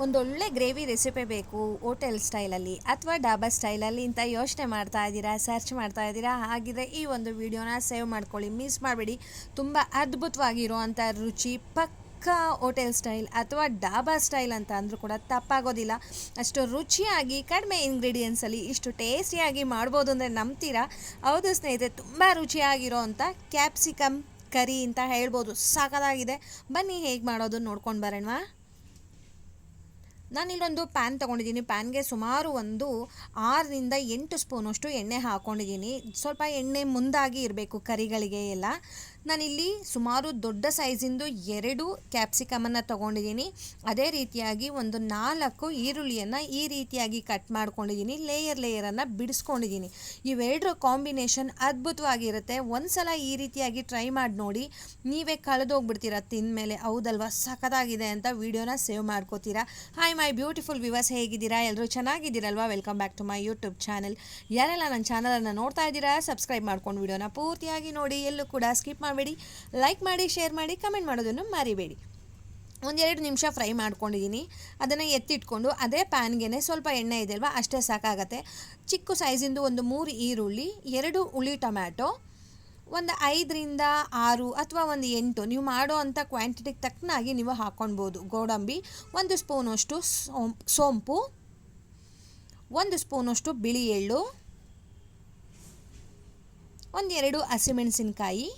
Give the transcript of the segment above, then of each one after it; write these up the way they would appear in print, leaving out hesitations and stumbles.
ಒಂದೊಳ್ಳೆ gravy recipe ಬೇಕು hotel ಸ್ಟೈಲಲ್ಲಿ ಅಥವಾ ಡಾಬಾ ಸ್ಟೈಲಲ್ಲಿ ಅಂತ ಯೋಚನೆ ಮಾಡ್ತಾ ಇದ್ದೀರಾ, ಸರ್ಚ್ ಮಾಡ್ತಾ ಇದ್ದೀರಾ. ಹಾಗಿದ್ರೆ ಈ ಒಂದು ವಿಡಿಯೋನ ಸೇವ್ ಮಾಡ್ಕೊಳ್ಳಿ, ಮಿಸ್ ಮಾಡಬೇಡಿ. ತುಂಬ ಅದ್ಭುತವಾಗಿರುವಂಥ ರುಚಿ, ಪಕ್ಕಾ ಹೋಟೆಲ್ ಸ್ಟೈಲ್ ಅಥವಾ ಡಾಬಾ ಸ್ಟೈಲ್ ಅಂತ ಅಂದರೂ ಕೂಡ ತಪ್ಪಾಗೋದಿಲ್ಲ. ಅಷ್ಟು ರುಚಿಯಾಗಿ ಕಡಿಮೆ ಇಂಗ್ರೀಡಿಯೆಂಟ್ಸಲ್ಲಿ ಇಷ್ಟು ಟೇಸ್ಟಿಯಾಗಿ ಮಾಡ್ಬೋದು ಅಂದರೆ ನಂಬ್ತೀರಾ? ಹೌದು ಸ್ನೇಹಿತರೆ, ತುಂಬ ರುಚಿಯಾಗಿರೋ ಅಂಥ ಕ್ಯಾಪ್ಸಿಕಮ್ ಕರಿ ಅಂತ ಹೇಳ್ಬೋದು. ಸಾಕಾಗಿದೆ. ಬನ್ನಿ ಹೇಗೆ ಮಾಡೋದು ನೋಡ್ಕೊಂಡು ಬರೋಣವಾ. ನಾನಿಲ್ಲೊಂದು ಪ್ಯಾನ್ ತೊಗೊಂಡಿದ್ದೀನಿ. ಪ್ಯಾನ್ಗೆ ಸುಮಾರು ಒಂದು 6ರಿಂದ 8 ಸ್ಪೂನಷ್ಟು ಎಣ್ಣೆ ಹಾಕ್ಕೊಂಡಿದ್ದೀನಿ. ಸ್ವಲ್ಪ ಎಣ್ಣೆ ಮುಂದಾಗಿ ಇರಬೇಕು ಕರಿಗಳಿಗೆ ಎಲ್ಲ. ನಾನಿಲ್ಲಿ ಸುಮಾರು ದೊಡ್ಡ ಸೈಜಿಂದು 2 ಕ್ಯಾಪ್ಸಿಕಮನ್ನು ತೊಗೊಂಡಿದ್ದೀನಿ. ಅದೇ ರೀತಿಯಾಗಿ ಒಂದು 4 ಈರುಳ್ಳಿಯನ್ನು ಈ ರೀತಿಯಾಗಿ ಕಟ್ ಮಾಡ್ಕೊಂಡಿದ್ದೀನಿ. ಲೇಯರನ್ನು ಬಿಡಿಸ್ಕೊಂಡಿದ್ದೀನಿ. ಇವೆರಡರ ಕಾಂಬಿನೇಷನ್ ಅದ್ಭುತವಾಗಿರುತ್ತೆ. ಒಂದು ಸಲ ಈ ರೀತಿಯಾಗಿ ಟ್ರೈ ಮಾಡಿ ನೋಡಿ, ನೀವೇ ಕಳೆದೋಗ್ಬಿಡ್ತೀರಾ ತಿಂದಮೇಲೆ. ಹೌದಲ್ವಾ, ಸಖತ್ತಾಗಿದೆ ಅಂತ ವಿಡಿಯೋನ ಸೇವ್ ಮಾಡ್ಕೋತೀರಾ. ಹಾಯ್ ಮೈ ಬ್ಯೂಟಿಫುಲ್ ವ್ಯೂವರ್ಸ್, ಹೇಗಿದ್ದೀರಾ? ಎಲ್ಲರೂ ಚೆನ್ನಾಗಿದ್ದೀರಲ್ವಾ? Welcome back to my YouTube channel. ಯಾರೆಲ್ಲ ನನ್ನ ಚಾನಲನ್ನು ನೋಡ್ತಾ ಇದ್ದೀರಾ, ಸಬ್ಸ್ಕ್ರೈಬ್ ಮಾಡ್ಕೊಂಡು ವಿಡಿಯೋನ ಪೂರ್ತಿಯಾಗಿ ನೋಡಿ. ಎಲ್ಲೂ ಕೂಡ ಸ್ಕಿಪ್ ಮಾಡಬೇಡಿ. ಲೈಕ್ ಮಾಡಿ, ಶೇರ್ ಮಾಡಿ, ಕಮೆಂಟ್ ಮಾಡೋದನ್ನು ಮರಿಬೇಡಿ. 1-2 ನಿಮಿಷ ಫ್ರೈ ಮಾಡ್ಕೊಂಡಿದ್ದೀನಿ. ಅದನ್ನು ಎತ್ತಿಟ್ಕೊಂಡು ಅದೇ ಪ್ಯಾನ್ಗೆ ಸ್ವಲ್ಪ ಎಣ್ಣೆ ಇದೆ ಅಲ್ವಾ, ಅಷ್ಟೇ ಸಾಕಾಗತ್ತೆ. ಚಿಕ್ಕ ಸೈಜಿಂದು ಒಂದು 3 ಈರುಳ್ಳಿ, 2 ಹುಳಿ ಟೊಮ್ಯಾಟೊ, ಒಂದು 5ರಿಂದ 6 ಅಥವಾ ಒಂದು 8 ನೀವು ಮಾಡೋ ಅಂಥ ಕ್ವಾಂಟಿಟಿಗೆ ತಕ್ಕನಾಗಿ ನೀವು ಹಾಕ್ಕೊಳ್ಬೋದು. ಗೋಡಂಬಿ, 1 ಸ್ಪೂನಷ್ಟು ಸೋಂಪು, 1 ಸ್ಪೂನಷ್ಟು ಬಿಳಿ ಎಳ್ಳು, 1-2 ಹಸಿಮೆಣಸಿನ್ಕಾಯಿ.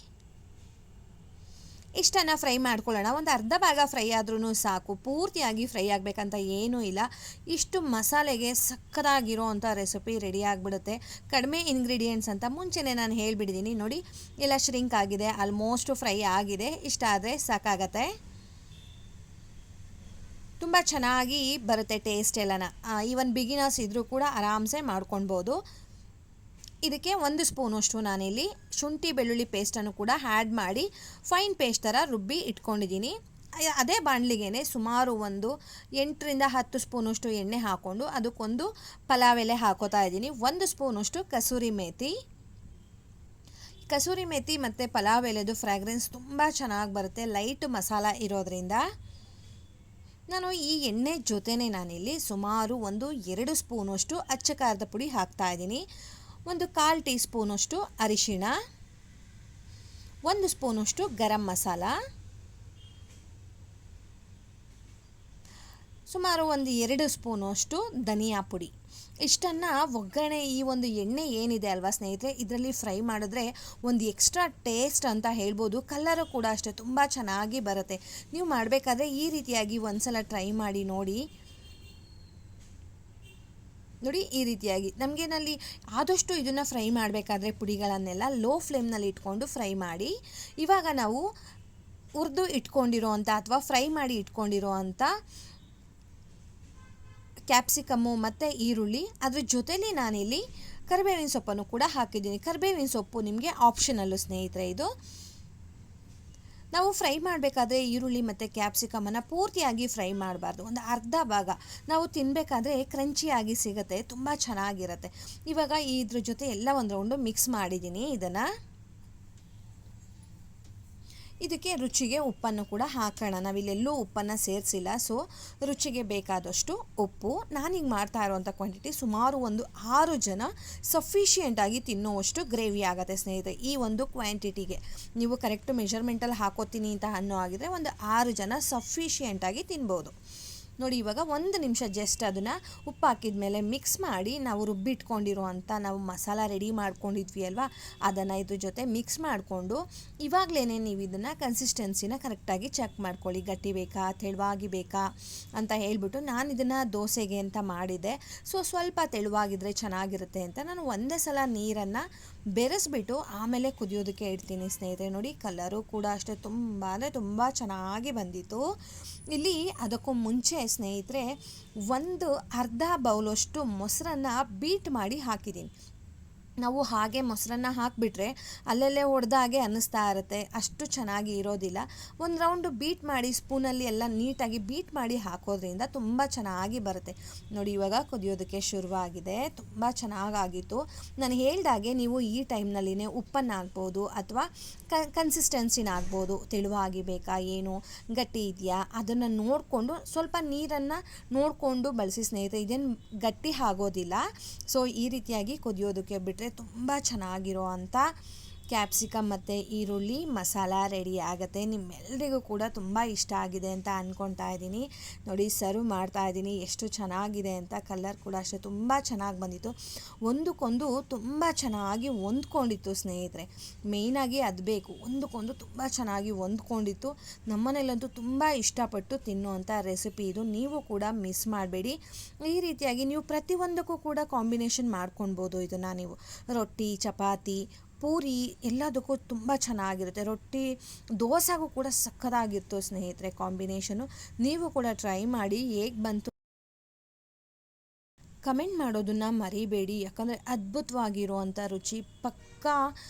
ಇಷ್ಟನ್ನು ಫ್ರೈ ಮಾಡ್ಕೊಳ್ಳೋಣ. ಒಂದು ಅರ್ಧ ಭಾಗ ಫ್ರೈ ಆದ್ರೂ ಸಾಕು, ಪೂರ್ತಿಯಾಗಿ ಫ್ರೈ ಆಗಬೇಕಂತ ಏನೂ ಇಲ್ಲ. ಇಷ್ಟು ಮಸಾಲೆಗೆ ಸಕ್ಕತ್ತಾಗಿರೋ ಅಂಥ ರೆಸಿಪಿ ರೆಡಿ ಆಗಿಬಿಡುತ್ತೆ. ಕಡಿಮೆ ಇಂಗ್ರೀಡಿಯೆಂಟ್ಸ್ ಅಂತ ಮುಂಚೆನೇ ನಾನು ಹೇಳಿಬಿಟ್ಟಿದ್ದೀನಿ. ನೋಡಿ, ಎಲ್ಲ ಶ್ರಿಂಕ್ ಆಗಿದೆ, ಆಲ್ಮೋಸ್ಟ್ ಫ್ರೈ ಆಗಿದೆ. ಇಷ್ಟ ಆದರೆ ಸಾಕಾಗತ್ತೆ. ತುಂಬ ಚೆನ್ನಾಗಿ ಬರುತ್ತೆ ಟೇಸ್ಟ್ ಎಲ್ಲನ. ಈವನ್ ಬಿಗಿನರ್ಸ್ ಇದ್ದರೂ ಕೂಡ ಆರಾಮ್ಸೆ ಮಾಡ್ಕೊಳ್ಬೋದು. ಇದಕ್ಕೆ 1 ಸ್ಪೂನಷ್ಟು ನಾನಿಲ್ಲಿ ಶುಂಠಿ ಬೆಳ್ಳುಳ್ಳಿ ಪೇಸ್ಟನ್ನು ಕೂಡ ಆ್ಯಡ್ ಮಾಡಿ ಫೈನ್ ಪೇಸ್ಟ್ ಥರ ರುಬ್ಬಿ ಇಟ್ಕೊಂಡಿದ್ದೀನಿ. ಅದೇ ಬಾಣಲಿಗೆ ಸುಮಾರು ಒಂದು 8ರಿಂದ 10 ಸ್ಪೂನಷ್ಟು ಎಣ್ಣೆ ಹಾಕ್ಕೊಂಡು ಅದಕ್ಕೊಂದು ಪಲಾವ್ ಎಲೆ ಹಾಕೋತಾ ಇದ್ದೀನಿ. 1 ಸ್ಪೂನಷ್ಟು ಕಸೂರಿ ಮೇಥಿ ಮತ್ತು ಪಲಾವ್ ಎಲೆದು ಫ್ರ್ಯಾಗ್ರೆನ್ಸ್ ತುಂಬ ಚೆನ್ನಾಗಿ ಬರುತ್ತೆ, ಲೈಟ್ ಮಸಾಲ ಇರೋದ್ರಿಂದ. ನಾನು ಈ ಎಣ್ಣೆ ಜೊತೆನೇ ನಾನಿಲ್ಲಿ ಸುಮಾರು ಒಂದು 2 ಸ್ಪೂನಷ್ಟು ಅಚ್ಚ ಖಾರದ ಪುಡಿ ಹಾಕ್ತಾಯಿದ್ದೀನಿ. ಒಂದು 1/4 ಟೀ ಸ್ಪೂನಷ್ಟು ಅರಿಶಿಣ, 1 ಸ್ಪೂನಷ್ಟು ಗರಂ ಮಸಾಲ, ಸುಮಾರು ಒಂದು 2 ಸ್ಪೂನಷ್ಟು ಧನಿಯಾ ಪುಡಿ. ಇಷ್ಟನ್ನು ಒಗ್ಗರಣೆ, ಈ ಒಂದು ಎಣ್ಣೆ ಏನಿದೆ ಅಲ್ವಾ ಸ್ನೇಹಿತರೆ, ಇದರಲ್ಲಿ ಫ್ರೈ ಮಾಡಿದ್ರೆ ಒಂದು ಎಕ್ಸ್ಟ್ರಾ ಟೇಸ್ಟ್ ಅಂತ ಹೇಳ್ಬೋದು. ಕಲರು ಕೂಡ ಅಷ್ಟೇ ತುಂಬ ಚೆನ್ನಾಗಿ ಬರುತ್ತೆ. ನೀವು ಮಾಡಬೇಕಾದ್ರೆ ಈ ರೀತಿಯಾಗಿ ಒಂದ್ಸಲ ಟ್ರೈ ಮಾಡಿ ನೋಡಿ. ನೋಡಿ, ಈ ರೀತಿಯಾಗಿ ನಮಗೇನಲ್ಲಿ ಆದಷ್ಟು ಇದನ್ನು ಫ್ರೈ ಮಾಡಬೇಕಾದ್ರೆ ಪುಡಿಗಳನ್ನೆಲ್ಲ ಲೋ ಫ್ಲೇಮ್ನಲ್ಲಿ ಇಟ್ಕೊಂಡು ಫ್ರೈ ಮಾಡಿ. ಇವಾಗ ನಾವು ಹುರಿದು ಇಟ್ಕೊಂಡಿರೋ ಅಂಥ ಅಥವಾ ಫ್ರೈ ಮಾಡಿ ಇಟ್ಕೊಂಡಿರೋ ಅಂಥ ಕ್ಯಾಪ್ಸಿಕಮ್ಮು ಮತ್ತು ಈರುಳ್ಳಿ, ಅದ್ರ ಜೊತೆಲಿ ನಾನಿಲ್ಲಿ ಕರಿಬೇವಿನ ಸೊಪ್ಪನ್ನು ಕೂಡ ಹಾಕಿದ್ದೀನಿ. ಕರಿಬೇವಿನ ಸೊಪ್ಪು ನಿಮಗೆ ಆಪ್ಷನಲ್ಲು ಸ್ನೇಹಿತರೆ. ಇದು ನಾವು ಫ್ರೈ ಮಾಡಬೇಕಾದ್ರೆ ಈರುಳ್ಳಿ ಮತ್ತು ಕ್ಯಾಪ್ಸಿಕಮನ್ನು ಪೂರ್ತಿಯಾಗಿ ಫ್ರೈ ಮಾಡಬಾರ್ದು. ಒಂದು ಅರ್ಧ ಭಾಗ ನಾವು ತಿನ್ನಬೇಕಾದ್ರೆ ಕ್ರಂಚಿಯಾಗಿ ಸಿಗುತ್ತೆ, ತುಂಬ ಚೆನ್ನಾಗಿರುತ್ತೆ. ಇವಾಗ ಇದ್ರ ಜೊತೆ ಎಲ್ಲ ಒಂದು ರೌಂಡು ಮಿಕ್ಸ್ ಮಾಡಿದ್ದೀನಿ. ಇದಕ್ಕೆ ರುಚಿಗೆ ಉಪ್ಪನ್ನು ಕೂಡ ಹಾಕೋಣ. ನಾವಿಲ್ಲೆಲ್ಲೂ ಉಪ್ಪನ್ನು ಸೇರಿಸಿಲ್ಲ, ಸೊ ರುಚಿಗೆ ಬೇಕಾದಷ್ಟು ಉಪ್ಪು. ನಾನೀಗ ಮಾಡ್ತಾ ಇರೋವಂಥ ಕ್ವಾಂಟಿಟಿ ಸುಮಾರು ಒಂದು 6 ಜನ ಸಫಿಷಿಯೆಂಟಾಗಿ ತಿನ್ನೋವಷ್ಟು ಗ್ರೇವಿ ಆಗುತ್ತೆ ಸ್ನೇಹಿತರೆ. ಈ ಒಂದು ಕ್ವಾಂಟಿಟಿಗೆ ನೀವು ಕರೆಕ್ಟ್ ಮೆಷರ್ಮೆಂಟಲ್ಲಿ ಹಾಕೋತೀನಿ ಅಂತ ಅನ್ನೋ ಆಗಿದ್ರೆ ಒಂದು 6 ಜನ ಸಫಿಷಿಯೆಂಟಾಗಿ ತಿನ್ಬೋದು. ನೋಡಿ, ಇವಾಗ 1 ನಿಮಿಷ ಜಸ್ಟ್ ಅದನ್ನು ಉಪ್ಪು ಹಾಕಿದ ಮೇಲೆ ಮಿಕ್ಸ್ ಮಾಡಿ ನಾವು ರುಬ್ಬಿಟ್ಕೊಂಡಿರೋ ಅಂಥ ನಾವು ಮಸಾಲ ರೆಡಿ ಮಾಡ್ಕೊಂಡಿದ್ವಿ ಅಲ್ವಾ, ಅದನ್ನು ಇದ್ರ ಜೊತೆ ಮಿಕ್ಸ್ ಮಾಡಿಕೊಂಡು ಇವಾಗಲೇ ನೀವು ಇದನ್ನು ಕನ್ಸಿಸ್ಟೆನ್ಸಿನ ಕರೆಕ್ಟಾಗಿ ಚೆಕ್ ಮಾಡ್ಕೊಳ್ಳಿ. ಗಟ್ಟಿ ಬೇಕಾ, ತೆಳುವಾಗಿ ಬೇಕಾ ಅಂತ ಹೇಳ್ಬಿಟ್ಟು ನಾನು ಇದನ್ನು ದೋಸೆಗೆ ಅಂತ ಮಾಡಿದ್ದೆ. ಸೊ ಸ್ವಲ್ಪ ತೆಳುವಾಗಿದ್ದರೆ ಚೆನ್ನಾಗಿರುತ್ತೆ ಅಂತ ನಾನು ಒಂದೇ ಸಲ ನೀರನ್ನು ಬೆರೆಸ್ಬಿಟ್ಟು ಆಮೇಲೆ ಕುದಿಯೋದಕ್ಕೆ ಇಡ್ತೀನಿ ಸ್ನೇಹಿತರೆ. ನೋಡಿ, ಕಲರು ಕೂಡ ಅಷ್ಟೇ ತುಂಬ ಅಂದರೆ ತುಂಬ ಚೆನ್ನಾಗಿ ಬಂದಿತ್ತು. ಇಲ್ಲಿ ಅದಕ್ಕೂ ಮುಂಚೆ ಸ್ನೇಹಿತರೆ ಒಂದು ಅರ್ಧ ಬೌಲಷ್ಟು ಮೊಸರನ್ನು ಬೀಟ್ ಮಾಡಿ ಹಾಕಿದ್ದೀನಿ. ನಾವು ಹಾಗೆ ಮೊಸರನ್ನ ಹಾಕಿಬಿಟ್ರೆ ಅಲ್ಲಲ್ಲೇ ಒಡೆದಾಗೆ ಅನ್ನಿಸ್ತಾ ಇರುತ್ತೆ, ಅಷ್ಟು ಚೆನ್ನಾಗಿ ಇರೋದಿಲ್ಲ. ಒಂದು ರೌಂಡು ಬೀಟ್ ಮಾಡಿ ಸ್ಪೂನಲ್ಲಿ ಎಲ್ಲ ನೀಟಾಗಿ ಬೀಟ್ ಮಾಡಿ ಹಾಕೋದ್ರಿಂದ ತುಂಬ ಚೆನ್ನಾಗಿ ಬರುತ್ತೆ. ನೋಡಿ ಇವಾಗ ಕುದಿಯೋದಕ್ಕೆ ಶುರುವಾಗಿದೆ, ತುಂಬ ಚೆನ್ನಾಗಾಗಿತ್ತು. ನಾನು ಹೇಳ್ದಾಗೆ ನೀವು ಈ ಟೈಮ್ನಲ್ಲಿನೇ ಉಪ್ಪನ್ನು ಹಾಕ್ಬೋದು ಅಥವಾ ಕನ್ಸಿಸ್ಟೆನ್ಸಿನ ಹಾಕ್ಬೋದು. ತೆಳುವಾಗಿ ಬೇಕಾ ಏನು ಗಟ್ಟಿ ಇದೆಯಾ ಅದನ್ನು ನೋಡಿಕೊಂಡು ಸ್ವಲ್ಪ ನೀರನ್ನು ನೋಡಿಕೊಂಡು ಬಳಸಿ ಸ್ನೇಹಿತರೆ. ಇದೇನು ಗಟ್ಟಿ ಆಗೋದಿಲ್ಲ. ಸೊ ಈ ರೀತಿಯಾಗಿ ಕುದಿಯೋದಕ್ಕೆ ಬಿಟ್ಟರೆ ತುಂಬ ಚೆನ್ನಾಗಿರೋ ಅಂಥ ಕ್ಯಾಪ್ಸಿಕಮ್ ಮತ್ತು ಈರುಳ್ಳಿ ಮಸಾಲ ರೆಡಿ ಆಗುತ್ತೆ. ನಿಮ್ಮೆಲ್ಲರಿಗೂ ಕೂಡ ತುಂಬ ಇಷ್ಟ ಆಗಿದೆ ಅಂತ ಅಂದ್ಕೊಳ್ತಾ ಇದ್ದೀನಿ. ನೋಡಿ ಸರ್ವ್ ಮಾಡ್ತಾ ಇದ್ದೀನಿ, ಎಷ್ಟು ಚೆನ್ನಾಗಿದೆ ಅಂತ. ಕಲರ್ ಕೂಡ ಅಷ್ಟೇ ತುಂಬ ಚೆನ್ನಾಗಿ ಬಂದಿತ್ತು, ಒಂದಕ್ಕೊಂದು ತುಂಬ ಚೆನ್ನಾಗಿ ಹೊಂದ್ಕೊಂಡಿತ್ತು ಸ್ನೇಹಿತರೆ. ಮೇಯ್ನಾಗಿ ಅದು ಬೇಕು, ಒಂದಕ್ಕೊಂದು ತುಂಬ ಚೆನ್ನಾಗಿ ಹೊಂದ್ಕೊಂಡಿತ್ತು. ನಮ್ಮನೇಲಂತೂ ತುಂಬ ಇಷ್ಟಪಟ್ಟು ತಿನ್ನುವಂಥ ರೆಸಿಪಿ ಇದು. ನೀವು ಕೂಡ ಮಿಸ್ ಮಾಡಬೇಡಿ. ಈ ರೀತಿಯಾಗಿ ನೀವು ಪ್ರತಿಯೊಂದಕ್ಕೂ ಕೂಡ ಕಾಂಬಿನೇಷನ್ ಮಾಡ್ಕೊಳ್ಬೋದು. ಇದನ್ನು ನೀವು ರೊಟ್ಟಿ, ಚಪಾತಿ, ಪೂರಿ ಎಲ್ಲದಕ್ಕೂ ತುಂಬ ಚೆನ್ನಾಗಿರುತ್ತೆ. ರೊಟ್ಟಿ ದೋಸೆಗೂ ಕೂಡ ಸಕ್ಕತ್ತಾಗಿತ್ತು ಸ್ನೇಹಿತರೆ ಕಾಂಬಿನೇಷನು. ನೀವು ಕೂಡ ಟ್ರೈ ಮಾಡಿ, ಹೇಗೆ ಬಂತು ಕಮೆಂಟ್ ಮಾಡೋದನ್ನು ಮರಿಬೇಡಿ. ಯಾಕಂದರೆ ಅದ್ಭುತವಾಗಿರುವಂಥ ರುಚಿ, ಪಕ್ಕಾ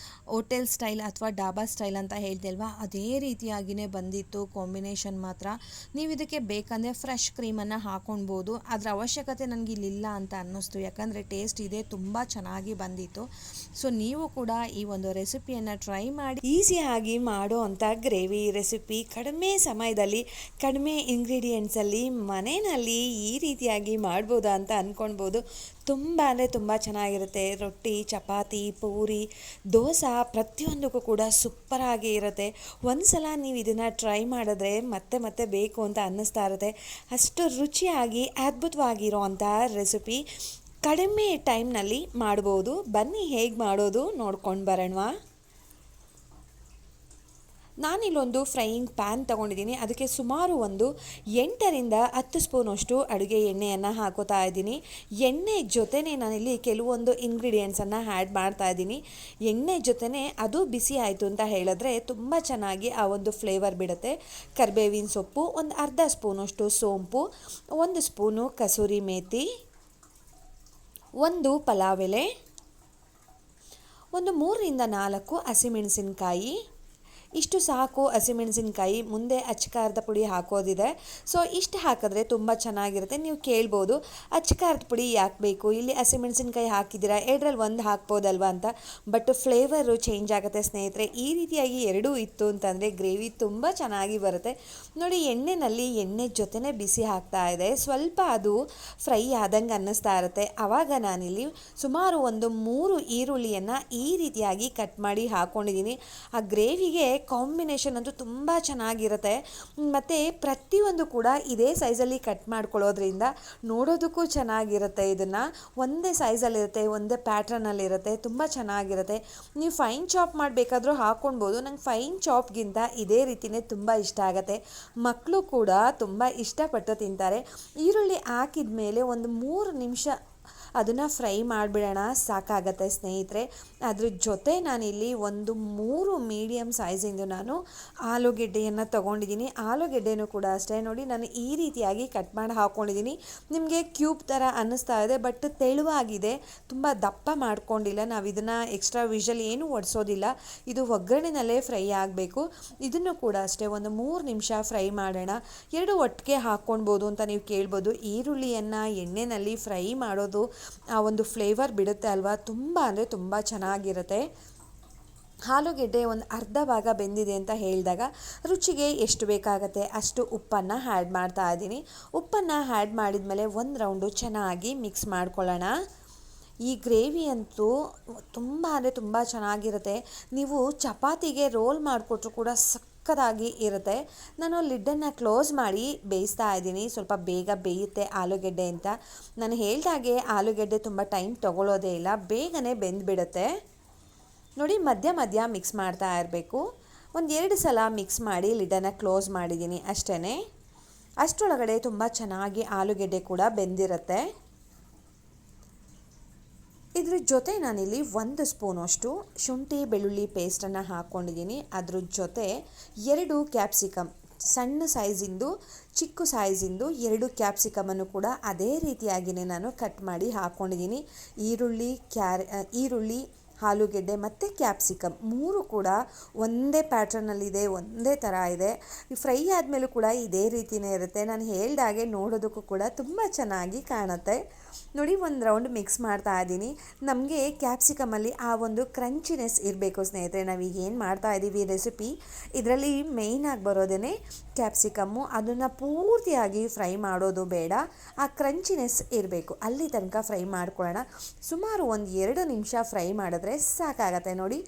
ಹೋಟೆಲ್ ಸ್ಟೈಲ್ ಅಥವಾ ಡಾಬಾ ಸ್ಟೈಲ್ ಅಂತ ಹೇಳ್ದೆ ಅಲ್ವಾ, ಅದೇ ರೀತಿಯಾಗಿಯೇ ಬಂದಿತ್ತು ಕಾಂಬಿನೇಷನ್ ಮಾತ್ರ. ನೀವು ಇದಕ್ಕೆ ಬೇಕಂದರೆ ಫ್ರೆಶ್ ಕ್ರೀಮನ್ನು ಹಾಕೊಳ್ಬೋದು, ಅದರ ಅವಶ್ಯಕತೆ ನನಗೆ ಇಲ್ಲಿಲ್ಲ ಅಂತ ಅನ್ನಿಸ್ತು. ಯಾಕಂದರೆ ಟೇಸ್ಟ್ ಇದೆ, ತುಂಬ ಚೆನ್ನಾಗಿ ಬಂದಿತ್ತು. ಸೊ ನೀವು ಕೂಡ ಈ ಒಂದು ರೆಸಿಪಿಯನ್ನು ಟ್ರೈ ಮಾಡಿ. ಈಸಿಯಾಗಿ ಮಾಡೋ ಅಂಥ ಗ್ರೇವಿ ರೆಸಿಪಿ, ಕಡಿಮೆ ಸಮಯದಲ್ಲಿ ಕಡಿಮೆ ಇಂಗ್ರೀಡಿಯೆಂಟ್ಸಲ್ಲಿ ಮನೆಯಲ್ಲಿ ಈ ರೀತಿಯಾಗಿ ಮಾಡ್ಬೋದಾ ಅಂತ ಅಂದ್ಕೊಳ್ಬೋದು. ತುಂಬ ಅಂದರೆ ತುಂಬ ಚೆನ್ನಾಗಿರುತ್ತೆ. ರೊಟ್ಟಿ, ಚಪಾತಿ, ಪೂರಿ, ದೋಸೆ ಪ್ರತಿಯೊಂದಕ್ಕೂ ಕೂಡ ಸೂಪರಾಗಿ ಇರುತ್ತೆ. ಒಂದು ಸಲ ನೀವು ಇದನ್ನು ಟ್ರೈ ಮಾಡಿದ್ರೆ ಮತ್ತೆ ಮತ್ತೆ ಬೇಕು ಅಂತ ಅನ್ನಿಸ್ತಾ ಇರುತ್ತೆ. ಅಷ್ಟು ರುಚಿಯಾಗಿ ಅದ್ಭುತವಾಗಿರೋ ಅಂಥ ರೆಸಿಪಿ ಕಡಿಮೆ ಟೈಮ್ನಲ್ಲಿ ಮಾಡ್ಬೋದು. ಬನ್ನಿ ಹೇಗೆ ಮಾಡೋದು ನೋಡ್ಕೊಂಡು ಬರೋಣವಾ. ನಾನಿಲ್ಲೊಂದು ಫ್ರೈಯಿಂಗ್ ಪ್ಯಾನ್ ತೊಗೊಂಡಿದ್ದೀನಿ. ಅದಕ್ಕೆ ಸುಮಾರು ಒಂದು 8ರಿಂದ 10 ಸ್ಪೂನಷ್ಟು ಅಡುಗೆ ಎಣ್ಣೆಯನ್ನು ಹಾಕೋತಾ ಇದ್ದೀನಿ. ಎಣ್ಣೆ ಜೊತೆನೇ ನಾನಿಲ್ಲಿ ಕೆಲವೊಂದು ಇಂಗ್ರೀಡಿಯೆಂಟ್ಸನ್ನು ಆ್ಯಡ್ ಮಾಡ್ತಾ ಇದ್ದೀನಿ. ಎಣ್ಣೆ ಜೊತೆನೇ ಅದು ಬಿಸಿ ಆಯಿತು ಅಂತ ಹೇಳಿದ್ರೆ ತುಂಬ ಚೆನ್ನಾಗಿ ಆ ಒಂದು ಫ್ಲೇವರ್ ಬಿಡುತ್ತೆ. ಕರಿಬೇವಿನ ಸೊಪ್ಪು, ಒಂದು ಅರ್ಧ ಸ್ಪೂನಷ್ಟು ಸೋಂಪು, 1 ಸ್ಪೂನು ಕಸೂರಿ ಮೇಥಿ, 1 ಪಲಾವ್ ಎಲೆ, ಒಂದು 3ರಿಂದ 4 ಹಸಿಮೆಣಸಿನ್ಕಾಯಿ. ಇಷ್ಟು ಸಾಕು. ಹಸಿಮೆಣಸಿನ್ಕಾಯಿ ಮುಂದೆ ಅಚ್ಚಕಾರದ ಪುಡಿ ಹಾಕೋದಿದೆ. ಸೊ ಇಷ್ಟು ಹಾಕಿದ್ರೆ ತುಂಬ ಚೆನ್ನಾಗಿರುತ್ತೆ. ನೀವು ಕೇಳ್ಬೋದು ಅಚ್ಚಕಾರದ ಪುಡಿ ಯಾಕೆ ಬೇಕು, ಇಲ್ಲಿ ಹಸಿಮೆಣಸಿನ್ಕಾಯಿ ಹಾಕಿದ್ದೀರಾ, ಎರಡರಲ್ಲಿ ಒಂದು ಹಾಕ್ಬೋದಲ್ವ ಅಂತ. ಬಟ್ ಫ್ಲೇವರು ಚೇಂಜ್ ಆಗುತ್ತೆ ಸ್ನೇಹಿತರೆ. ಈ ರೀತಿಯಾಗಿ ಎರಡೂ ಇತ್ತು ಅಂತಂದರೆ ಗ್ರೇವಿ ತುಂಬ ಚೆನ್ನಾಗಿ ಬರುತ್ತೆ. ನೋಡಿ ಎಣ್ಣೆಯಲ್ಲಿ ಎಣ್ಣೆ ಜೊತೆನೇ ಬಿಸಿ ಹಾಕ್ತಾ ಇದೆ. ಸ್ವಲ್ಪ ಅದು ಫ್ರೈ ಆದಂಗೆ ಅನ್ನಿಸ್ತಾ ಇರುತ್ತೆ. ಆವಾಗ ನಾನಿಲ್ಲಿ ಸುಮಾರು ಒಂದು 3 ಈರುಳ್ಳಿಯನ್ನು ಈ ರೀತಿಯಾಗಿ ಕಟ್ ಮಾಡಿ ಹಾಕ್ಕೊಂಡಿದ್ದೀನಿ. ಆ ಗ್ರೇವಿಗೆ ಕಾಂಬಿನೇಷನ್ ಅಂತೂ ತುಂಬ ಚೆನ್ನಾಗಿರುತ್ತೆ. ಮತ್ತು ಪ್ರತಿಯೊಂದು ಕೂಡ ಇದೇ ಸೈಜಲ್ಲಿ ಕಟ್ ಮಾಡ್ಕೊಳ್ಳೋದ್ರಿಂದ ನೋಡೋದಕ್ಕೂ ಚೆನ್ನಾಗಿರುತ್ತೆ. ಇದನ್ನು ಒಂದೇ ಸೈಜಲ್ಲಿರುತ್ತೆ, ಒಂದೇ ಪ್ಯಾಟ್ರನಲ್ಲಿರುತ್ತೆ, ತುಂಬ ಚೆನ್ನಾಗಿರುತ್ತೆ. ನೀವು ಫೈನ್ ಚಾಪ್ ಮಾಡಬೇಕಾದ್ರೂ ಹಾಕ್ಕೊಳ್ಬೋದು. ನಂಗೆ ಫೈನ್ ಚಾಪ್ಗಿಂತ ಇದೇ ರೀತಿಯೇ ತುಂಬ ಇಷ್ಟ ಆಗುತ್ತೆ. ಮಕ್ಕಳು ಕೂಡ ತುಂಬ ಇಷ್ಟಪಟ್ಟು ತಿಂತಾರೆ. ಈರುಳ್ಳಿ ಹಾಕಿದ ಮೇಲೆ ಒಂದು 3 ನಿಮಿಷ ಅದನ್ನು ಫ್ರೈ ಮಾಡಿಬಿಡೋಣ, ಸಾಕಾಗತ್ತೆ ಸ್ನೇಹಿತರೆ. ಅದ್ರ ಜೊತೆ ನಾನಿಲ್ಲಿ ಒಂದು 3 ಮೀಡಿಯಮ್ ಸೈಜಿಂದು ನಾನು ಆಲೂಗೆಡ್ಡೆಯನ್ನು ತೊಗೊಂಡಿದ್ದೀನಿ. ಆಲೂಗೆಡ್ಡೆನೂ ಕೂಡ ಅಷ್ಟೇ ನೋಡಿ ನಾನು ಈ ರೀತಿಯಾಗಿ ಕಟ್ ಮಾಡಿ ಹಾಕ್ಕೊಂಡಿದ್ದೀನಿ. ನಿಮಗೆ ಕ್ಯೂಬ್ ಥರ ಅನ್ನಿಸ್ತಾ ಇದೆ, ಬಟ್ ತೆಳುವಾಗಿದೆ, ತುಂಬ ದಪ್ಪ ಮಾಡ್ಕೊಂಡಿಲ್ಲ. ನಾವು ಇದನ್ನು ಎಕ್ಸ್ಟ್ರಾ ವಿಷಲ್ ಏನೂ ಒಡಿಸೋದಿಲ್ಲ, ಇದು ಒಗ್ಗರಣೆನಲ್ಲೇ ಫ್ರೈ ಆಗಬೇಕು. ಇದನ್ನು ಕೂಡ ಅಷ್ಟೇ ಒಂದು 3 ನಿಮಿಷ ಫ್ರೈ ಮಾಡೋಣ. 2 ಒಟ್ಟಿಗೆ ಹಾಕ್ಕೊಳ್ಬೋದು ಅಂತ ನೀವು ಕೇಳ್ಬೋದು. ಈರುಳ್ಳಿಯನ್ನು ಎಣ್ಣೆಯಲ್ಲಿ ಫ್ರೈ ಮಾಡೋದು ಆ ಒಂದು ಫ್ಲೇವರ್ ಬಿಡುತ್ತೆ ಅಲ್ವಾ, ತುಂಬ ಅಂದರೆ ತುಂಬ ಚೆನ್ನಾಗಿರುತ್ತೆ. ಆಲೂಗೆಡ್ಡೆ ಒಂದು ಅರ್ಧ ಭಾಗ ಬೆಂದಿದೆ ಅಂತ ಹೇಳಿದಾಗ ರುಚಿಗೆ ಎಷ್ಟು ಬೇಕಾಗುತ್ತೆ ಅಷ್ಟು ಉಪ್ಪನ್ನು ಆ್ಯಡ್ ಮಾಡ್ತಾ ಇದ್ದೀನಿ. ಉಪ್ಪನ್ನು ಆ್ಯಡ್ ಮಾಡಿದ ಮೇಲೆ ಒಂದು ರೌಂಡು ಚೆನ್ನಾಗಿ ಮಿಕ್ಸ್ ಮಾಡ್ಕೊಳ್ಳೋಣ. ಈ ಗ್ರೇವಿ ಅಂತೂ ತುಂಬ ಅಂದರೆ ತುಂಬ ಚೆನ್ನಾಗಿರುತ್ತೆ. ನೀವು ಚಪಾತಿಗೆ ರೋಲ್ ಮಾಡಿಕೊಟ್ರು ಕೂಡ ಸಕ್ಕತ್ತಾಗಿ ಇರುತ್ತೆ. ನಾನು ಲಿಡ್ಡನ್ನು ಕ್ಲೋಸ್ ಮಾಡಿ ಬೇಯಿಸ್ತಾ ಇದ್ದೀನಿ. ಸ್ವಲ್ಪ ಬೇಗ ಬೇಯುತ್ತೆ ಆಲೂಗೆಡ್ಡೆ ಅಂತ. ನಾನು ಹೇಳ್ದಾಗೆ ಆಲೂಗೆಡ್ಡೆ ತುಂಬ ಟೈಮ್ ತೊಗೊಳ್ಳೋದೇ ಇಲ್ಲ, ಬೇಗನೆ ಬೆಂದುಬಿಡುತ್ತೆ. ನೋಡಿ ಮಧ್ಯ ಮಧ್ಯ ಮಿಕ್ಸ್ ಮಾಡ್ತಾ ಇರಬೇಕು. ಒಂದು 2 ಸಲ ಮಿಕ್ಸ್ ಮಾಡಿ ಲಿಡ್ಡನ್ನು ಕ್ಲೋಸ್ ಮಾಡಿದ್ದೀನಿ ಅಷ್ಟೇ. ಅಷ್ಟರೊಳಗಡೆ ತುಂಬ ಚೆನ್ನಾಗಿ ಆಲೂಗೆಡ್ಡೆ ಕೂಡ ಬೆಂದಿರುತ್ತೆ. ಇದ್ರ ಜೊತೆ ನಾನಿಲ್ಲಿ 1 ಸ್ಪೂನಷ್ಟು ಶುಂಠಿ ಬೆಳ್ಳುಳ್ಳಿ ಪೇಸ್ಟನ್ನು ಹಾಕ್ಕೊಂಡಿದ್ದೀನಿ. ಅದ್ರ ಜೊತೆ 2 ಕ್ಯಾಪ್ಸಿಕಮ್ ಸಣ್ಣ ಸೈಜಿಂದು ಚಿಕ್ಕ ಸೈಜಿಂದು 2 ಕ್ಯಾಪ್ಸಿಕಮನ್ನು ಕೂಡ ಅದೇ ರೀತಿಯಾಗಿಯೇ ನಾನು ಕಟ್ ಮಾಡಿ ಹಾಕ್ಕೊಂಡಿದ್ದೀನಿ. ಈರುಳ್ಳಿ, ಆಲೂಗೆಡ್ಡೆ ಮತ್ತು ಕ್ಯಾಪ್ಸಿಕಮ್ 3 ಕೂಡ ಒಂದೇ ಪ್ಯಾಟ್ರನ್ನಲ್ಲಿದೆ, ಒಂದೇ ಥರ ಇದೆ. ಫ್ರೈ ಆದಮೇಲೂ ಕೂಡ ಇದೇ ರೀತಿಯೇ ಇರುತ್ತೆ. ನಾನು ಹೇಳ್ದಾಗೆ ನೋಡೋದಕ್ಕೂ ಕೂಡ ತುಂಬ ಚೆನ್ನಾಗಿ ಕಾಣುತ್ತೆ. ನೋಡಿ, ಒಂದು ರೌಂಡ್ ಮಿಕ್ಸ್ ಮಾಡ್ತಾ ಇದ್ದೀನಿ. ನಮಗೆ ಕ್ಯಾಪ್ಸಿಕಮಲ್ಲಿ ಆ ಒಂದು ಕ್ರಂಚಿನೆಸ್ ಇರಬೇಕು ಸ್ನೇಹಿತರೆ. ನಾವೀಗ ಏನು ಮಾಡ್ತಾ ಇದ್ದೀವಿ ರೆಸಿಪಿ, ಇದರಲ್ಲಿ ಮೇಯ್ನಾಗಿ ಬರೋದೇ ಕ್ಯಾಪ್ಸಿಕಮ್ಮು. ಅದನ್ನು ಪೂರ್ತಿಯಾಗಿ ಫ್ರೈ ಮಾಡೋದು ಬೇಡ, ಆ ಕ್ರಂಚಿನೆಸ್ ಇರಬೇಕು, ಅಲ್ಲಿ ತನಕ ಫ್ರೈ ಮಾಡ್ಕೊಳ್ಳೋಣ. ಸುಮಾರು ಒಂದು 2 ನಿಮಿಷ ಫ್ರೈ ಮಾಡಿದ್ರೆ ಸಾಕಾಗತ್ತೆ. ನೋಡಿ,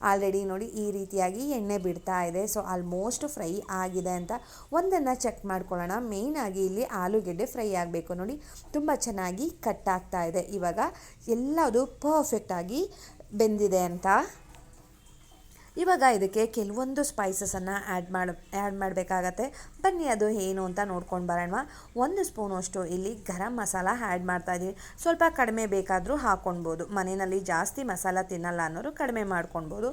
ಆಲ್ರೆಡಿ ನೋಡಿ ಈ ರೀತಿಯಾಗಿ ಎಣ್ಣೆ ಬಿಡ್ತಾ ಇದೆ. ಸೊ ಆಲ್ಮೋಸ್ಟ್ ಫ್ರೈ ಆಗಿದೆ ಅಂತ ಒಂದನ್ನು ಚೆಕ್ ಮಾಡ್ಕೊಳ್ಳೋಣ. ಮೇಯ್ನಾಗಿ ಇಲ್ಲಿ ಆಲೂಗೆಡ್ಡೆ ಫ್ರೈ ಆಗಬೇಕು. ನೋಡಿ, ತುಂಬ ಚೆನ್ನಾಗಿ ಕಟ್ ಆಗ್ತಾ ಇದೆ. ಇವಾಗ ಎಲ್ಲದು ಪರ್ಫೆಕ್ಟಾಗಿ ಬೆಂದಿದೆ ಅಂತ. ಇವಾಗ ಇದಕ್ಕೆ ಕೆಲವೊಂದು ಸ್ಪೈಸಸನ್ನು ಆ್ಯಡ್ ಮಾಡಬೇಕಾಗತ್ತೆ. ಬನ್ನಿ ಅದು ಏನು ಅಂತ ನೋಡ್ಕೊಂಡು ಬರೋಣ. 1 ಸ್ಪೂನಷ್ಟು ಇಲ್ಲಿ ಗರಂ ಮಸಾಲ ಆ್ಯಡ್ ಮಾಡ್ತಾಯಿದ್ದೀನಿ. ಸ್ವಲ್ಪ ಕಡಿಮೆ ಬೇಕಾದರೂ ಹಾಕ್ಕೊಳ್ಬೋದು. ಮನೆಯಲ್ಲಿ ಜಾಸ್ತಿ ಮಸಾಲ ತಿನ್ನಲ್ಲ ಅನ್ನೋರು ಕಡಿಮೆ ಮಾಡ್ಕೊಳ್ಬೋದು.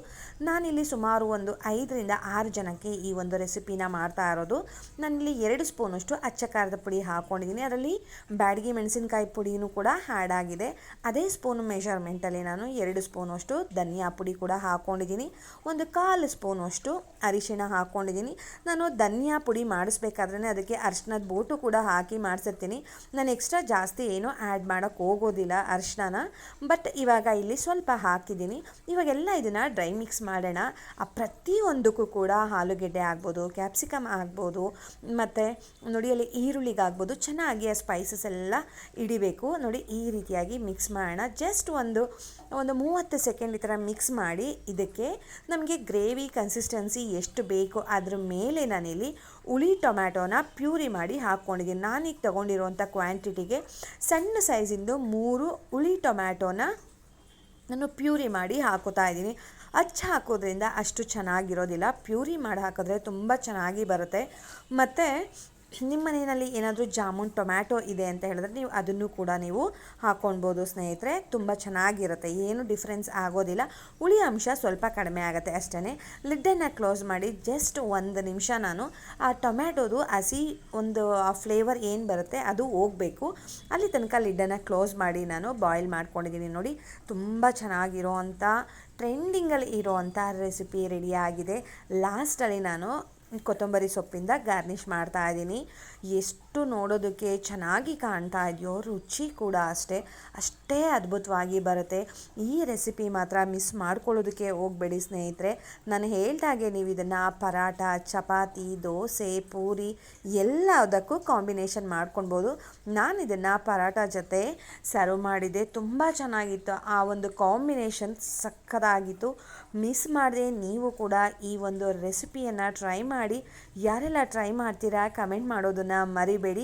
ನಾನಿಲ್ಲಿ ಸುಮಾರು ಒಂದು 5ರಿಂದ 6 ಜನಕ್ಕೆ ಈ ಒಂದು ರೆಸಿಪಿನ ಮಾಡ್ತಾ ಇರೋದು. ನಾನಿಲ್ಲಿ 2 ಸ್ಪೂನಷ್ಟು ಅಚ್ಚ ಖಾರದ ಪುಡಿ ಹಾಕ್ಕೊಂಡಿದ್ದೀನಿ. ಅದರಲ್ಲಿ ಬ್ಯಾಡಗಿ ಮೆಣಸಿನ್ಕಾಯಿ ಪುಡಿನೂ ಕೂಡ ಆ್ಯಡ್ ಆಗಿದೆ. ಅದೇ ಸ್ಪೂನ್ ಮೆಷರ್ಮೆಂಟಲ್ಲಿ ನಾನು 2 ಸ್ಪೂನಷ್ಟು ಧನಿಯಾ ಪುಡಿ ಕೂಡ ಹಾಕ್ಕೊಂಡಿದ್ದೀನಿ. ಒಂದು 1/4 ಸ್ಪೂನಷ್ಟು ಅರಿಶಿಣ ಹಾಕ್ಕೊಂಡಿದ್ದೀನಿ. ನಾನು ಧನಿಯಾ ಪುಡಿ ಮಾಡಿಸ್ಬೇಕಾದ್ರೆ ಅದಕ್ಕೆ ಅರಿಶಿಣದ ಬೋಟು ಕೂಡ ಹಾಕಿ ಮಾಡಿಸಿರ್ತೀನಿ. ನಾನು ಎಕ್ಸ್ಟ್ರಾ ಜಾಸ್ತಿ ಏನೂ ಆ್ಯಡ್ ಮಾಡೋಕ್ಕೆ ಹೋಗೋದಿಲ್ಲ ಅರಿಶಿಣನ. ಬಟ್ ಇವಾಗ ಇಲ್ಲಿ ಸ್ವಲ್ಪ ಹಾಕಿದ್ದೀನಿ. ಇವಾಗೆಲ್ಲ ಇದನ್ನು ಡ್ರೈ ಮಿಕ್ಸ್ ಮಾಡೋಣ. ಆ ಪ್ರತಿಯೊಂದಕ್ಕೂ ಕೂಡ ಆಲೂಗೆಡ್ಡೆ ಆಗ್ಬೋದು, ಕ್ಯಾಪ್ಸಿಕಮ್ ಆಗ್ಬೋದು, ಮತ್ತು ನೋಡಿ ಅಲ್ಲಿ ಈರುಳ್ಳಿಗಾಗ್ಬೋದು, ಚೆನ್ನಾಗಿ ಆ ಸ್ಪೈಸಸ್ ಎಲ್ಲ ಹಿಡಿಬೇಕು. ನೋಡಿ, ಈ ರೀತಿಯಾಗಿ ಮಿಕ್ಸ್ ಮಾಡೋಣ. ಜಸ್ಟ್ ಒಂದು 30 ಸೆಕೆಂಡ್ ಈ ಥರ ಮಿಕ್ಸ್ ಮಾಡಿ ಇದಕ್ಕೆ ನಮಗೆ ಗ್ರೇವಿ ಕನ್ಸಿಸ್ಟೆನ್ಸಿ ಎಷ್ಟು ಬೇಕು ಅದ್ರ ಮೇಲೆ ನಾನಿಲ್ಲಿ ಹುಳಿ ಟೊಮ್ಯಾಟೋನ ಪ್ಯೂರಿ ಮಾಡಿ ಹಾಕ್ಕೊಂಡಿದ್ದೀನಿ. ನಾನೀಗ ತೊಗೊಂಡಿರುವಂಥ ಕ್ವಾಂಟಿಟಿಗೆ ಸಣ್ಣ ಸೈಜಿಂದು 3 ಹುಳಿ ಟೊಮ್ಯಾಟೋನ ನಾನು ಪ್ಯೂರಿ ಮಾಡಿ ಹಾಕೋತಾ ಇದ್ದೀನಿ. ಹಾಕೋದ್ರಿಂದ ಅಷ್ಟು ಚೆನ್ನಾಗಿರೋದಿಲ್ಲ. ಪ್ಯೂರಿ ಮಾಡಿ ಹಾಕಿದ್ರೆ ತುಂಬ ಚೆನ್ನಾಗಿ ಬರುತ್ತೆ. ಮತ್ತು ನಿಮ್ಮ ಮನೆಯಲ್ಲಿ ಏನಾದರೂ ಜಾಮೂನ್ ಟೊಮ್ಯಾಟೊ ಇದೆ ಅಂತ ಹೇಳಿದ್ರೆ ನೀವು ಅದನ್ನು ಕೂಡ ನೀವು ಹಾಕ್ಕೊಳ್ಬೋದು ಸ್ನೇಹಿತರೆ. ತುಂಬ ಚೆನ್ನಾಗಿರುತ್ತೆ, ಏನು ಡಿಫ್ರೆನ್ಸ್ ಆಗೋದಿಲ್ಲ. ಹುಳಿ ಅಂಶ ಸ್ವಲ್ಪ ಕಡಿಮೆ ಆಗುತ್ತೆ ಅಷ್ಟೇ. ಲಿಡ್ಡನ್ನು ಕ್ಲೋಸ್ ಮಾಡಿ ಜಸ್ಟ್ 1 ನಿಮಿಷ ನಾನು ಆ ಟೊಮ್ಯಾಟೋದು ಹಸಿ ಒಂದು ಆ ಫ್ಲೇವರ್ ಏನು ಬರುತ್ತೆ ಅದು ಹೋಗಬೇಕು, ಅಲ್ಲಿ ತನಕ ಲಿಡ್ಡನ್ನು ಕ್ಲೋಸ್ ಮಾಡಿ ನಾನು ಬಾಯ್ಲ್ ಮಾಡ್ಕೊಂಡಿದ್ದೀನಿ. ನೋಡಿ, ತುಂಬ ಚೆನ್ನಾಗಿರೋ ಅಂಥ ಟ್ರೆಂಡಿಂಗಲ್ಲಿ ಇರೋವಂಥ ರೆಸಿಪಿ ರೆಡಿಯಾಗಿದೆ. ಲಾಸ್ಟಲ್ಲಿ ನಾನು ಕೊತ್ತಂಬರಿ ಸೊಪ್ಪಿಂದ ಗಾರ್ನಿಷ್ ಮಾಡ್ತಾ ಇದ್ದೀನಿ. ಎಷ್ಟು ನೋಡೋದಕ್ಕೆ ಚೆನ್ನಾಗಿ ಕಾಣ್ತಾ ಇದೆಯೋ ರುಚಿ ಕೂಡ ಅಷ್ಟೇ ಅದ್ಭುತವಾಗಿ ಬರುತ್ತೆ. ಈ ರೆಸಿಪಿ ಮಾತ್ರ ಮಿಸ್ ಮಾಡ್ಕೊಳ್ಳೋದಕ್ಕೆ ಹೋಗಬೇಡಿ ಸ್ನೇಹಿತರೆ. ನಾನು ಹೇಳ್ದಾಗೆ ನೀವು ಇದನ್ನು ಪರಾಟ, ಚಪಾತಿ, ದೋಸೆ, ಪೂರಿ ಎಲ್ಲದಕ್ಕೂ ಕಾಂಬಿನೇಷನ್ ಮಾಡ್ಕೊಳ್ಬೋದು. ನಾನು ಇದನ್ನು ಪರಾಟ ಜೊತೆ ಸರ್ವ್ ಮಾಡಿದ್ದೆ, ತುಂಬ ಚೆನ್ನಾಗಿತ್ತು. ಆ ಒಂದು ಕಾಂಬಿನೇಷನ್ ಸಕ್ಕತ್ತಾಗಿತ್ತು. ಮಿಸ್ ಮಾಡದೆ ನೀವು ಕೂಡ ಈ ಒಂದು ರೆಸಿಪಿಯನ್ನು ಟ್ರೈ ಮಾಡಿ. ಯಾರೆಲ್ಲ ಟ್ರೈ ಮಾಡ್ತೀರಾ ಕಮೆಂಟ್ ಮಾಡೋದನ್ನು ಮರಿಬೇಡಿ.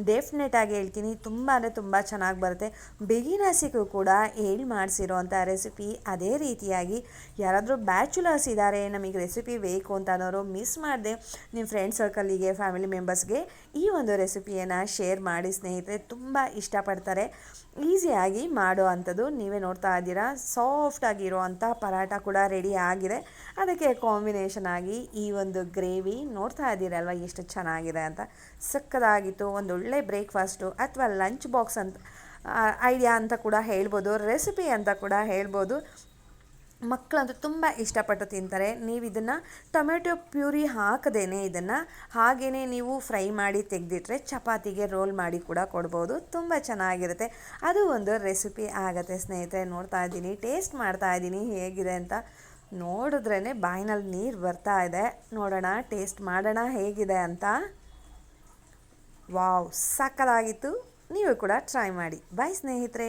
ಡೆಫಿನೆಟಾಗಿ ಹೇಳ್ತೀನಿ, ತುಂಬ ಅಂದರೆ ತುಂಬ ಚೆನ್ನಾಗಿ ಬರುತ್ತೆ. ಬಿಗಿನರ್ಸಿಗೂ ಕೂಡ ಹೇಳಿ ಮಾಡಿಸಿರೋ ಅಂಥ ರೆಸಿಪಿ. ಅದೇ ರೀತಿಯಾಗಿ ಯಾರಾದರೂ ಬ್ಯಾಚುಲರ್ಸ್ ಇದ್ದಾರೆ ನಮಗೆ ರೆಸಿಪಿ ಬೇಕು ಅಂತ ಅನ್ನೋರು ಮಿಸ್ ಮಾಡದೆ ನಿಮ್ಮ ಫ್ರೆಂಡ್ ಸರ್ಕಲಿಗೆ, ಫ್ಯಾಮಿಲಿ ಮೆಂಬರ್ಸ್ಗೆ ಈ ಒಂದು ರೆಸಿಪಿಯನ್ನು ಶೇರ್ ಮಾಡಿ ಸ್ನೇಹಿತರೆ. ತುಂಬ ಇಷ್ಟಪಡ್ತಾರೆ. ಈಸಿಯಾಗಿ ಮಾಡೋ ಅಂಥದ್ದು ನೀವೇ ನೋಡ್ತಾ ಇದ್ದೀರಾ. ಸಾಫ್ಟಾಗಿರೋ ಅಂಥ ಪರಾಟ ಕೂಡ ರೆಡಿ ಆಗಿದೆ. ಅದಕ್ಕೆ ಕಾಂಬಿನೇಷನ್ ಆಗಿ ಈ ಒಂದು ಗ್ರೇವಿ ನೋಡ್ತಾ ಇದ್ದೀರಲ್ವ ಎಷ್ಟು ಚೆನ್ನಾಗಿದೆ ಅಂತ. ಸಕ್ಕತ್ತಾಗಿತ್ತು. ಒಂದೊಳ್ಳೆ ಬ್ರೇಕ್ಫಾಸ್ಟು ಅಥವಾ ಲಂಚ್ ಬಾಕ್ಸ್ ಅಂತ ಐಡಿಯಾ ಅಂತ ಕೂಡ ಹೇಳ್ಬೋದು, ರೆಸಿಪಿ ಅಂತ ಕೂಡ ಹೇಳ್ಬೋದು. ಮಕ್ಕಳಂತೂ ತುಂಬ ಇಷ್ಟಪಟ್ಟು ತಿಂತಾರೆ. ನೀವು ಇದನ್ನು ಟೊಮೆಟೊ ಪ್ಯೂರಿ ಹಾಕದೇನೆ ಇದನ್ನು ಹಾಗೇ ನೀವು ಫ್ರೈ ಮಾಡಿ ತೆಗೆದಿಟ್ರೆ ಚಪಾತಿಗೆ ರೋಲ್ ಮಾಡಿ ಕೂಡ ಕೊಡ್ಬೋದು. ತುಂಬ ಚೆನ್ನಾಗಿರುತ್ತೆ. ಅದು ಒಂದು ರೆಸಿಪಿ ಆಗುತ್ತೆ ಸ್ನೇಹಿತರೆ. ನೋಡ್ತಾ ಇದ್ದೀನಿ, ಟೇಸ್ಟ್ ಮಾಡ್ತಾ ಇದ್ದೀನಿ ಹೇಗಿದೆ ಅಂತ. ನೋಡಿದ್ರೇ ಬಾಯಿನಲ್ಲಿ ನೀರು ಬರ್ತಾ ಇದೆ. ನೋಡೋಣ, ಟೇಸ್ಟ್ ಮಾಡೋಣ ಹೇಗಿದೆ ಅಂತ. ವಾವ್, ಸಕ್ಕತ್ತಾಗಿತ್ತು. ನೀವು ಕೂಡ ಟ್ರೈ ಮಾಡಿ. ಬಾಯ್ ಸ್ನೇಹಿತರೆ.